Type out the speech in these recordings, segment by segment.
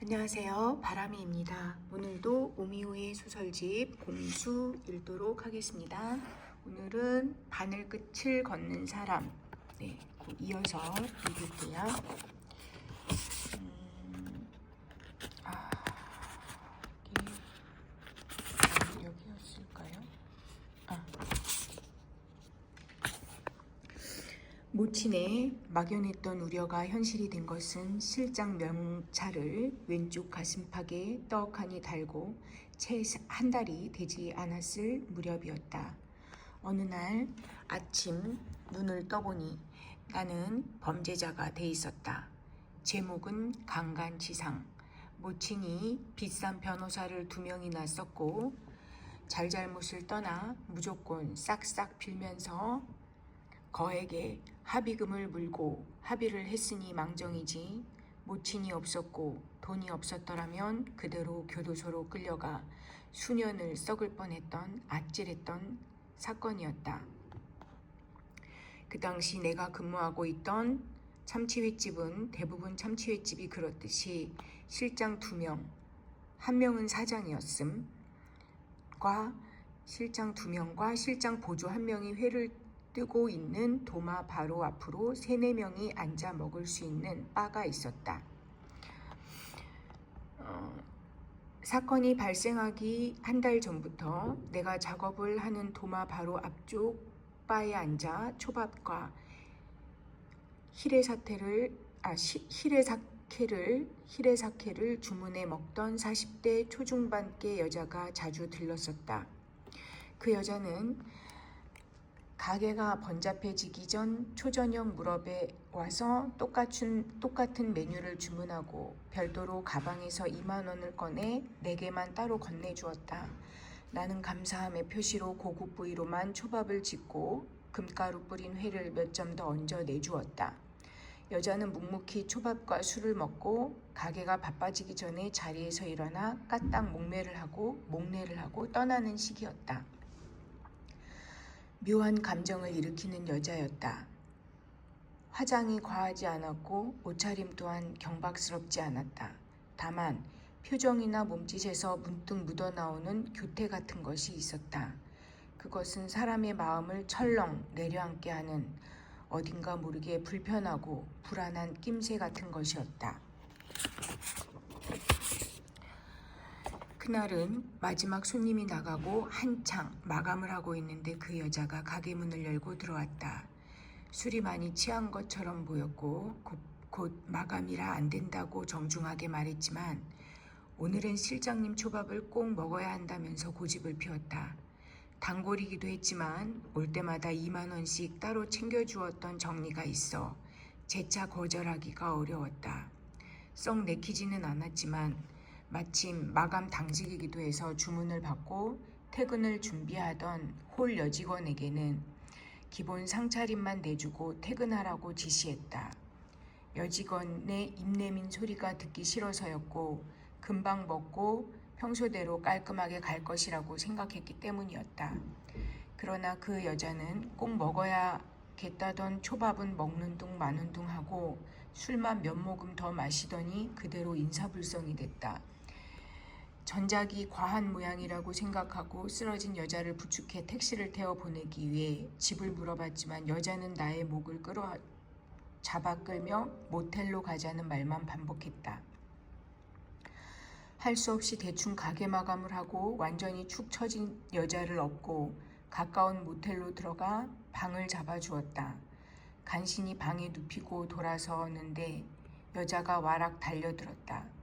안녕하세요. 바람이입니다. 오늘도 오미호의 소설집 공수 읽도록 하겠습니다. 오늘은 바늘끝을 걷는 사람. 이어서 읽을게요. 여기였을까요? 모친의 막연했던 우려가 현실이 된 것은 실장 명찰을 왼쪽 가슴팍에 떡하니 달고 채 한 달이 되지 않았을 무렵이었다. 어느 날 아침 눈을 떠보니 나는 범죄자가 돼 있었다. 제목은 강간치상. 모친이 비싼 변호사를 2명이나 썼고 잘잘못을 떠나 무조건 싹싹 빌면서 거액의 합의금을 물고 합의를 했으니 망정이지, 모친이 없었고 돈이 없었더라면 그대로 교도소로 끌려가 수년을 썩을 뻔했던 아찔했던 사건이었다. 그 당시 내가 근무하고 있던 참치횟집은 대부분 참치횟집이 그렇듯이 실장 2명, 한 명은 사장이었음, 실장 2명과 실장 보조 1명이 회를 뜨고 있는 도마 바로 앞으로 3-4명이 앉아 먹을 수 있는 바가 있었다. 사건이 발생하기 한 달 전부터 내가 작업을 하는 도마 바로 앞쪽 바에 앉아 초밥과 히레사케를 주문해 먹던 40대 초중반계 여자가 자주 들렀었다. 그 여자는 가게가 번잡해지기 전 초저녁 무렵에 와서 똑같은 메뉴를 주문하고 별도로 가방에서 2만 원을 꺼내 내게만 따로 건네주었다. 나는 감사함의 표시로 고급 부위로만 초밥을 짓고 금가루 뿌린 회를 몇 점 더 얹어 내주었다. 여자는 묵묵히 초밥과 술을 먹고 가게가 바빠지기 전에 자리에서 일어나 까딱 목례를 하고 떠나는 시기였다. 묘한 감정을 일으키는 여자였다. 화장이 과하지 않았고 옷차림 또한 경박스럽지 않았다. 다만 표정이나 몸짓에서 문득 묻어나오는 교태 같은 것이 있었다. 그것은 사람의 마음을 철렁 내려앉게 하는 어딘가 모르게 불편하고 불안한 낌새 같은 것이었다. 그날은 마지막 손님이 나가고 한창 마감을 하고 있는데 그 여자가 가게 문을 열고 들어왔다. 술이 많이 취한 것처럼 보였고 곧 마감이라 안 된다고 정중하게 말했지만 오늘은 실장님 초밥을 꼭 먹어야 한다면서 고집을 피웠다. 단골이기도 했지만 올 때마다 2만 원씩 따로 챙겨주었던 정리가 있어 재차 거절하기가 어려웠다. 썩 내키지는 않았지만 마침 마감 당직이기도 해서 주문을 받고 퇴근을 준비하던 홀 여직원에게는 기본 상차림만 내주고 퇴근하라고 지시했다. 여직원의 입내민 소리가 듣기 싫어서였고 금방 먹고 평소대로 깔끔하게 갈 것이라고 생각했기 때문이었다. 그러나 그 여자는 꼭 먹어야겠다던 초밥은 먹는 둥 마는 둥 하고 술만 몇 모금 더 마시더니 그대로 인사불성이 됐다. 전작이 과한 모양이라고 생각하고 쓰러진 여자를 부축해 택시를 태워 보내기 위해 집을 물어봤지만 여자는 나의 목을 잡아 끌며 모텔로 가자는 말만 반복했다. 할 수 없이 대충 가게 마감을 하고 완전히 축 처진 여자를 업고 가까운 모텔로 들어가 방을 잡아주었다. 간신히 방에 눕히고 돌아서는데 여자가 와락 달려들었다.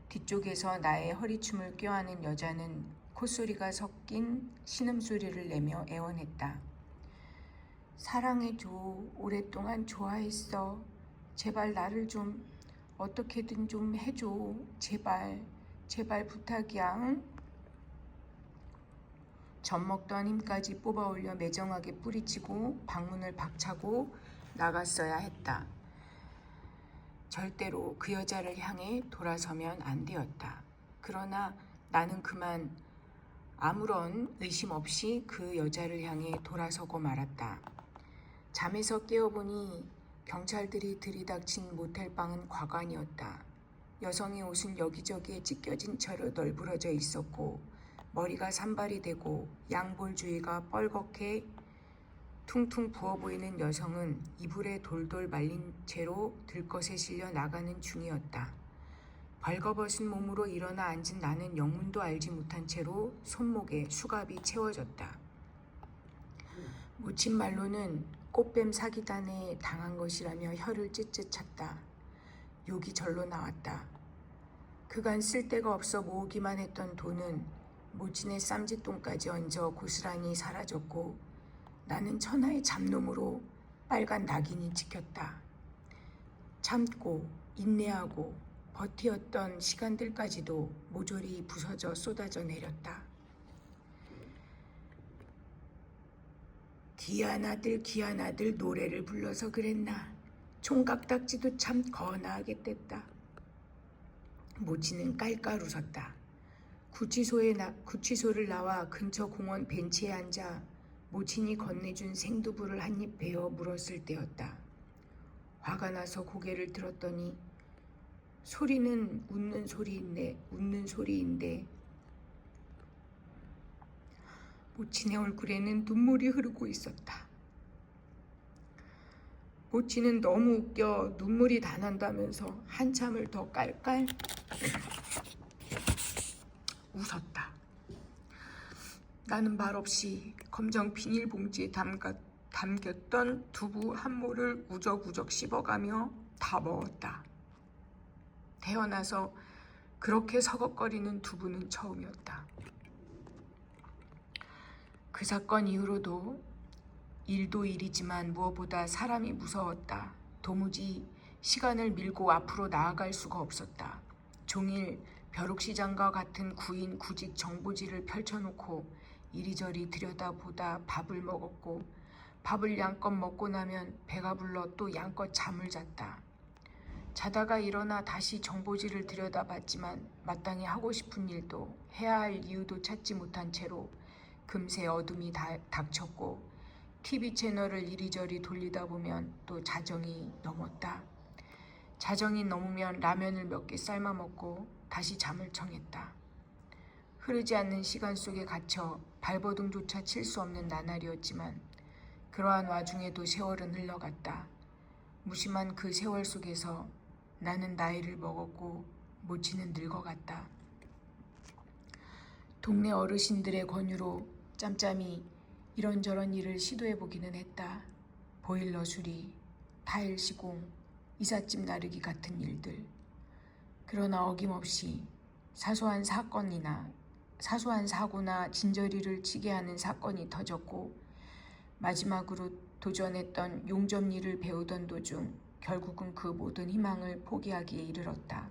뒤쪽에서 나의 허리춤을 껴안은 여자는 콧소리가 섞인 신음소리를 내며 애원했다. 사랑해줘. 오랫동안 좋아했어. 제발 나를 좀 어떻게든 좀 해줘. 제발 부탁이야. 응? 젖먹던 힘까지 뽑아올려 매정하게 뿌리치고 방문을 박차고 나갔어야 했다. 절대로 그 여자를 향해 돌아서면 안 되었다. 그러나 나는 그만 아무런 의심 없이 그 여자를 향해 돌아서고 말았다. 잠에서 깨어보니 경찰들이 들이닥친 모텔방은 과관이었다. 여성의 옷은 여기저기에 찢겨진 채로 널브러져 있었고 머리가 산발이 되고 양볼 주위가 뻘겋게 퉁퉁 부어 보이는 여성은 이불에 돌돌 말린 채로 들것에 실려 나가는 중이었다. 벌거벗은 몸으로 일어나 앉은 나는 영문도 알지 못한 채로 손목에 수갑이 채워졌다. 모친 말로는 꽃뱀 사기단에 당한 것이라며 혀를 찢찢 찼다. 욕이 절로 나왔다. 그간 쓸 데가 없어 모으기만 했던 돈은 모친의 쌈짓돈까지 얹어 고스란히 사라졌고 나는 천하의 잡놈으로 빨간 낙인이 찍혔다. 참고 인내하고 버티었던 시간들까지도 모조리 부서져 쏟아져 내렸다. 귀한 아들 노래를 불러서 그랬나. 총각딱지도 참 거나하게 뗐다. 모치는 깔깔 웃었다. 구치소를 나와 근처 공원 벤치에 앉아 모친이 건네준 생두부를 한 입 베어 물었을 때였다. 화가 나서 고개를 들었더니 소리는 웃는 소리인데 모친의 얼굴에는 눈물이 흐르고 있었다. 모친은 너무 웃겨 눈물이 다 난다면서 한참을 더 깔깔 웃었다. 나는 말없이 검정 비닐봉지에 담겼던 두부 한 모를 우적우적 씹어가며 다 먹었다. 태어나서 그렇게 서걱거리는 두부는 처음이었다. 그 사건 이후로도 일도 일이지만 무엇보다 사람이 무서웠다. 도무지 시간을 밀고 앞으로 나아갈 수가 없었다. 종일 벼룩시장과 같은 구인 구직 정보지를 펼쳐놓고 이리저리 들여다보다 밥을 먹었고 밥을 양껏 먹고 나면 배가 불러 또 양껏 잠을 잤다. 자다가 일어나 다시 정보지를 들여다봤지만 마땅히 하고 싶은 일도 해야 할 이유도 찾지 못한 채로 금세 어둠이 닥쳤고 TV 채널을 이리저리 돌리다 보면 또 자정이 넘었다. 자정이 넘으면 라면을 몇 개 삶아 먹고 다시 잠을 청했다. 흐르지 않는 시간 속에 갇혀 발버둥조차 칠 수 없는 나날이었지만 그러한 와중에도 세월은 흘러갔다. 무심한 그 세월 속에서 나는 나이를 먹었고 모치는 늙어갔다. 동네 어르신들의 권유로 짬짬이 이런저런 일을 시도해보기는 했다. 보일러 수리, 타일 시공, 이삿짐 나르기 같은 일들. 그러나 어김없이 사소한 사고나 진저리를 치게 하는 사건이 터졌고 마지막으로 도전했던 용접 일을 배우던 도중 결국은 그 모든 희망을 포기하기에 이르렀다.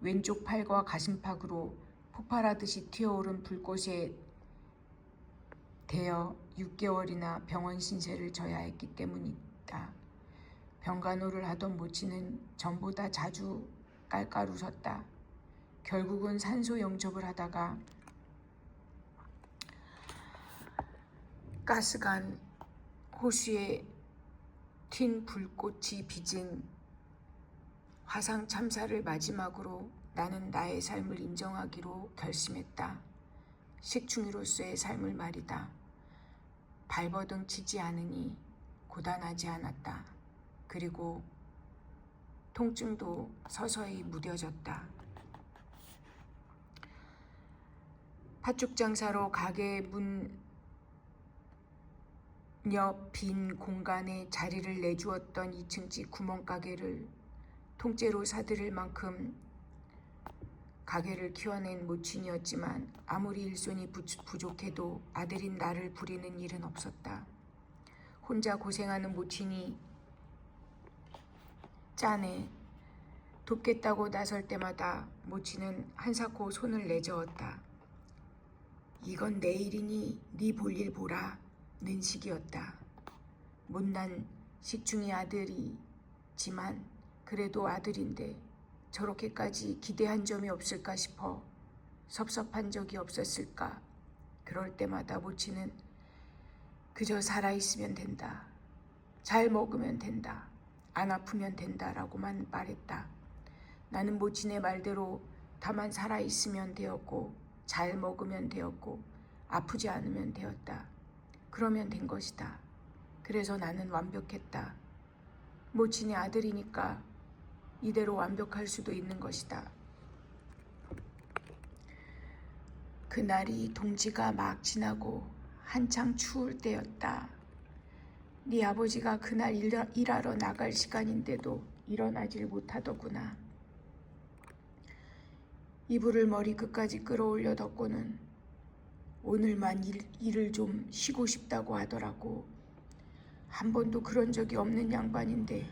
왼쪽 팔과 가슴팍으로 폭발하듯이 튀어오른 불꽃에 대여 6개월이나 병원 신세를 져야 했기 때문이다. 병간호를 하던 모치는 전보다 자주 깔깔 웃었다. 결국은 산소 영접을 하다가 가스관 호수에 튄 불꽃이 빚은 화상 참사를 마지막으로 나는 나의 삶을 인정하기로 결심했다. 식충이로서의 삶을 말이다. 발버둥 치지 않으니 고단하지 않았다. 그리고 통증도 서서히 무뎌졌다. 팥죽 장사로 가게 문 옆 빈 공간에 자리를 내주었던 2층집 구멍가게를 통째로 사들일 만큼 가게를 키워낸 모친이었지만 아무리 일손이 부족해도 아들인 나를 부리는 일은 없었다. 혼자 고생하는 모친이 짠해 돕겠다고 나설 때마다 모친은 한사코 손을 내저었다. 이건 내 일이니 네 볼일 보라 는 식이었다. 못난 식충이 아들이지만 그래도 아들인데 저렇게까지 기대한 점이 없을까 싶어 섭섭한 적이 없었을까. 그럴 때마다 모치는 그저 살아있으면 된다. 잘 먹으면 된다. 안 아프면 된다라고만 말했다. 나는 모친의 말대로 다만 살아있으면 되었고 잘 먹으면 되었고 아프지 않으면 되었다. 그러면 된 것이다. 그래서 나는 완벽했다. 모친의 아들이니까 이대로 완벽할 수도 있는 것이다. 그날이 동지가 막 지나고 한창 추울 때였다. 네 아버지가 그날 일하러 나갈 시간인데도 일어나질 못하더구나. 이불을 머리 끝까지 끌어올려 덮고는 오늘만 일을 좀 쉬고 싶다고 하더라고. 한 번도 그런 적이 없는 양반인데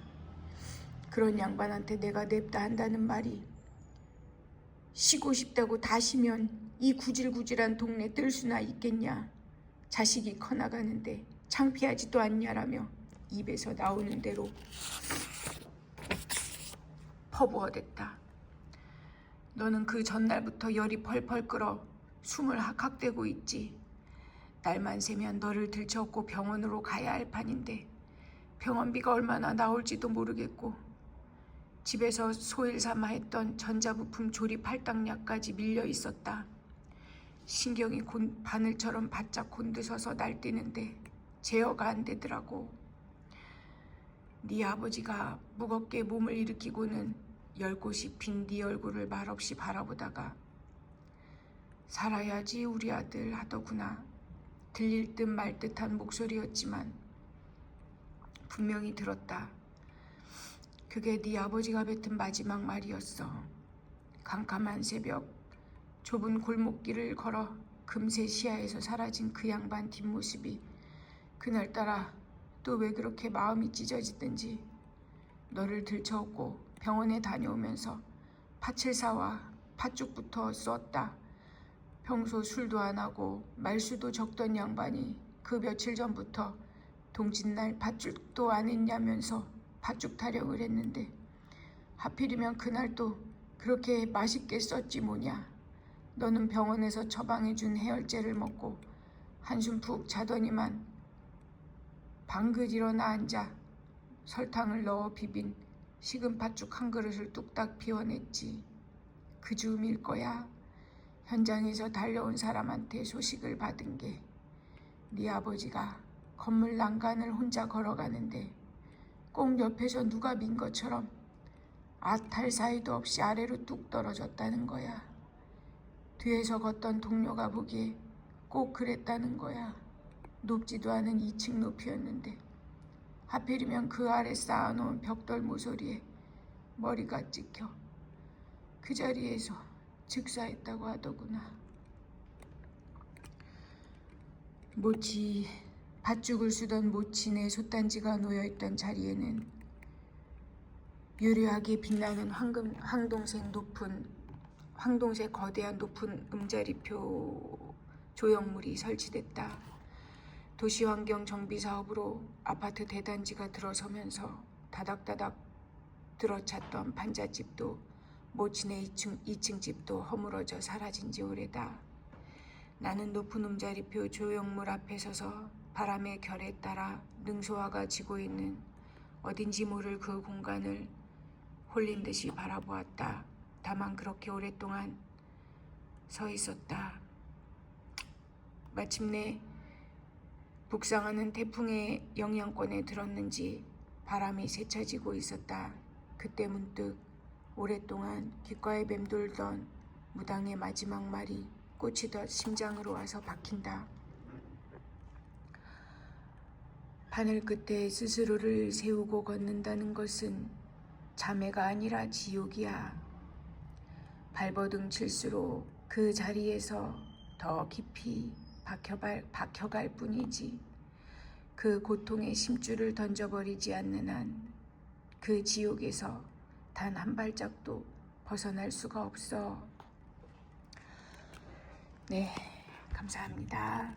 그런 양반한테 내가 냅다 한다는 말이 쉬고 싶다고 다 쉬면 이 구질구질한 동네 뜰 수나 있겠냐. 자식이 커나가는데 창피하지도 않냐라며 입에서 나오는 대로 퍼부어댔다. 너는 그 전날부터 열이 펄펄 끓어 숨을 학학대고 있지. 날만 새면 너를 들쳐업고 병원으로 가야 할 판인데 병원비가 얼마나 나올지도 모르겠고 집에서 소일삼아 했던 전자부품 조립 할당량까지 밀려 있었다. 신경이 바늘처럼 바짝 곤드서서 날뛰는데 제어가 안 되더라고. 네 아버지가 무겁게 몸을 일으키고는 열 곳이 빈 네 얼굴을 말없이 바라보다가 살아야지 우리 아들 하더구나. 들릴 듯 말 듯한 목소리였지만 분명히 들었다. 그게 네 아버지가 뱉은 마지막 말이었어. 캄캄한 새벽 좁은 골목길을 걸어 금세 시야에서 사라진 그 양반 뒷모습이 그날따라 또 왜 그렇게 마음이 찢어지든지 너를 들쳐업고 병원에 다녀오면서 파칠사와 팥죽부터 썼다. 평소 술도 안 하고 말수도 적던 양반이 그 며칠 전부터 동짓날 팥죽도 안 했냐면서 팥죽 타령을 했는데 하필이면 그날 또 그렇게 맛있게 썼지 뭐냐. 너는 병원에서 처방해준 해열제를 먹고 한숨 푹 자더니만 방긋 일어나 앉아 설탕을 넣어 비빈 식은 팥죽 한 그릇을 뚝딱 비워냈지. 그 즈음일 거야. 현장에서 달려온 사람한테 소식을 받은 게 네 아버지가 건물 난간을 혼자 걸어가는데 꼭 옆에서 누가 민 것처럼 아탈 사이도 없이 아래로 뚝 떨어졌다는 거야. 뒤에서 걷던 동료가 보기에 꼭 그랬다는 거야. 높지도 않은 2층 높이였는데 하필이면 그 아래 쌓아놓은 벽돌 모서리에 머리가 찍혀 그 자리에서 즉사했다고 하더구나. 팥죽을 쓰던 모친의 솥단지가 놓여있던 자리에는 유려하게 빛나는 황동색 거대한 높은 음자리표 조형물이 설치됐다. 도시환경 정비 사업으로 아파트 대단지가 들어서면서 다닥다닥 들어찼던 판잣집도 모친의 2층 집도 허물어져 사라진 지 오래다. 나는 높은 음자리표 조형물 앞에 서서 바람의 결에 따라 능소화가 지고 있는 어딘지 모를 그 공간을 홀린 듯이 바라보았다. 다만 그렇게 오랫동안 서 있었다. 마침내 북상하는 태풍의 영향권에 들었는지 바람이 세차지고 있었다. 그때 문득 오랫동안 귓가에 맴돌던 무당의 마지막 말이 꽂히듯 심장으로 와서 박힌다. 바늘 끝에 스스로를 세우고 걷는다는 것은 자매가 아니라 지옥이야. 발버둥 칠수록 그 자리에서 더 깊이 박혀갈 뿐이지. 그 고통의 심줄을 던져버리지 않는 한 그 지옥에서 단 한 발짝도 벗어날 수가 없어. 네, 감사합니다.